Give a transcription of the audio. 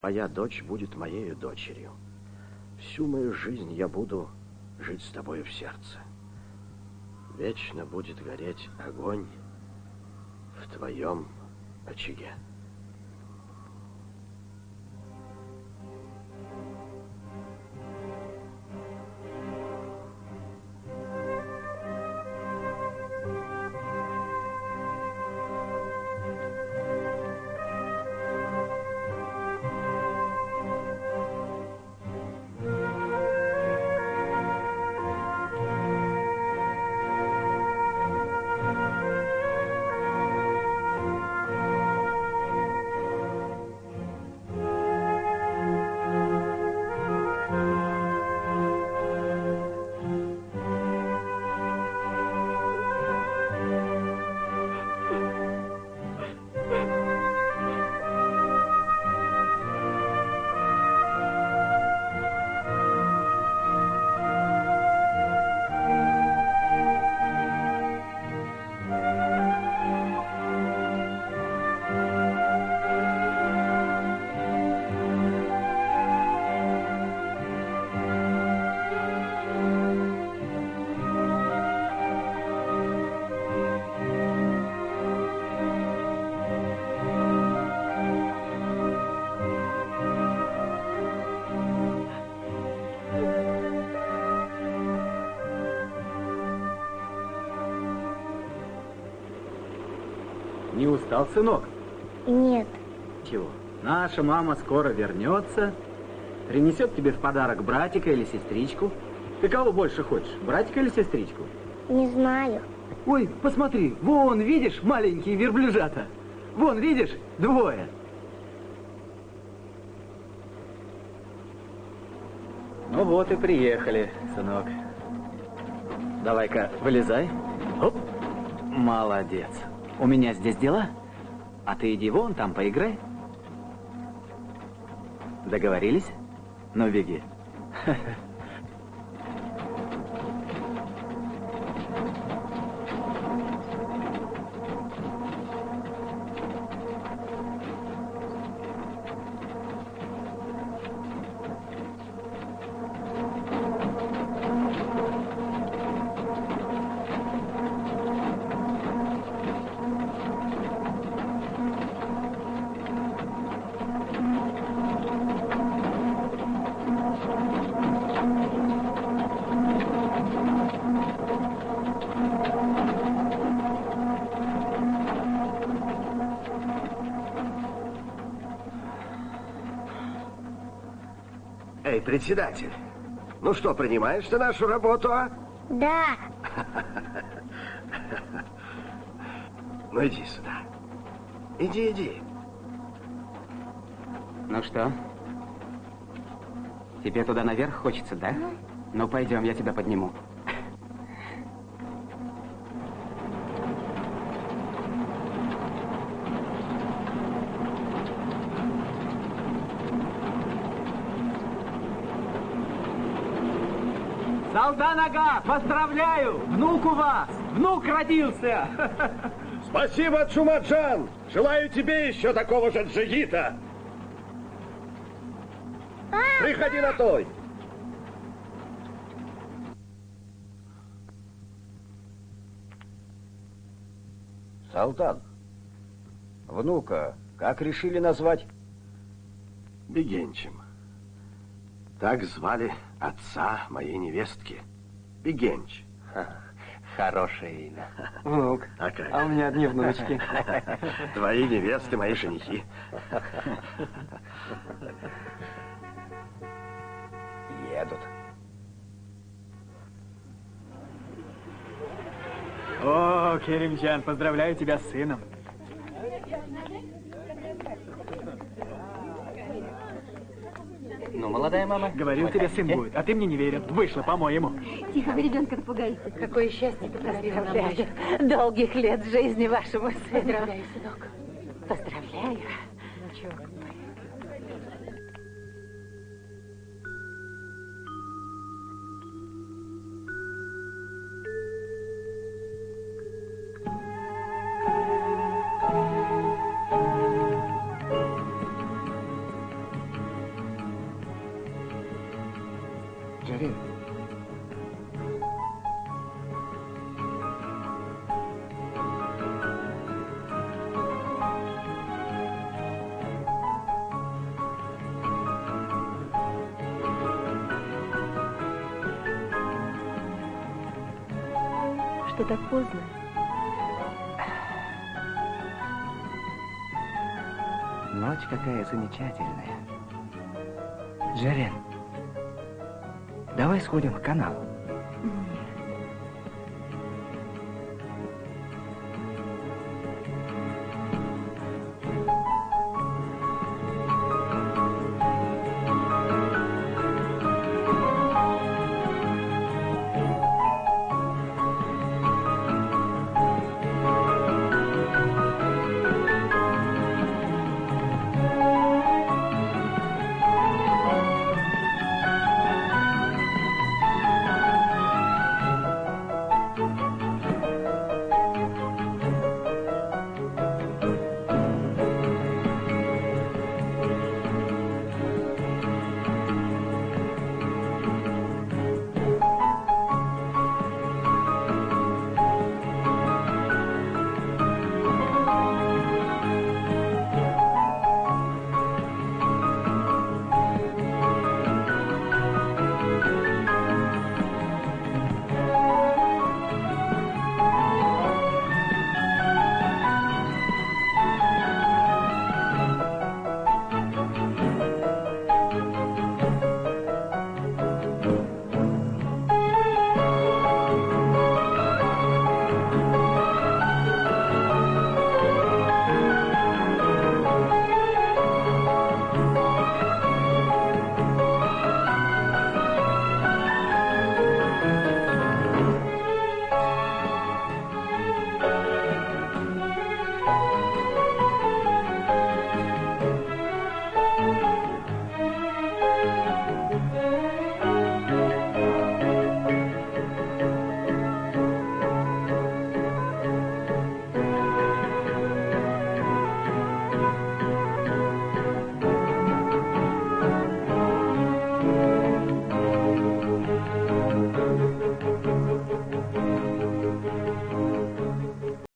Моя дочь будет моею дочерью. Всю мою жизнь я буду жить с тобою в сердце. Вечно будет гореть огонь в твоем очаге. Не устал, сынок? Нет. Чего? Наша мама скоро вернется, принесет тебе в подарок братика или сестричку. Ты кого больше хочешь, братика или сестричку? Не знаю. Ой, посмотри, вон, видишь, маленькие верблюжата? Вон, видишь, двое. Ну вот и приехали, сынок. Давай-ка, вылезай. Оп. Молодец. У меня здесь дела, а ты иди вон там поиграй. Договорились? Ну, беги. Эй, председатель, ну что, принимаешь ты нашу работу, а? Да. Ну, иди сюда. Иди, иди. Ну что? Тебе туда наверх хочется, да? Ну, пойдем, я тебя подниму. Салдан-ага, поздравляю! Внук у вас! Внук родился! Спасибо, Чумаджан! Желаю тебе еще такого же джигита! Приходи на той! Салтан, внука как решили назвать? Бегенчем. Так звали отца моей невестки. Бегенч. Хорошее имя. Внук. А как? А у меня одни внучки. Твои невесты, мои женихи. Едут. О, Керимджан, поздравляю тебя с сыном. Ну, молодая мама. Говорил тебе, сын будет, а ты мне не верил. Вышло, по-моему. Тихо, вы ребенка напугаете. Какое счастье поздравляю. Долгих лет жизни вашему сыну. Поздравляю, сынок. Поздравляю. Внучок. Джерин. Что так поздно? Ночь какая замечательная. Джерин, давай сходим к каналу.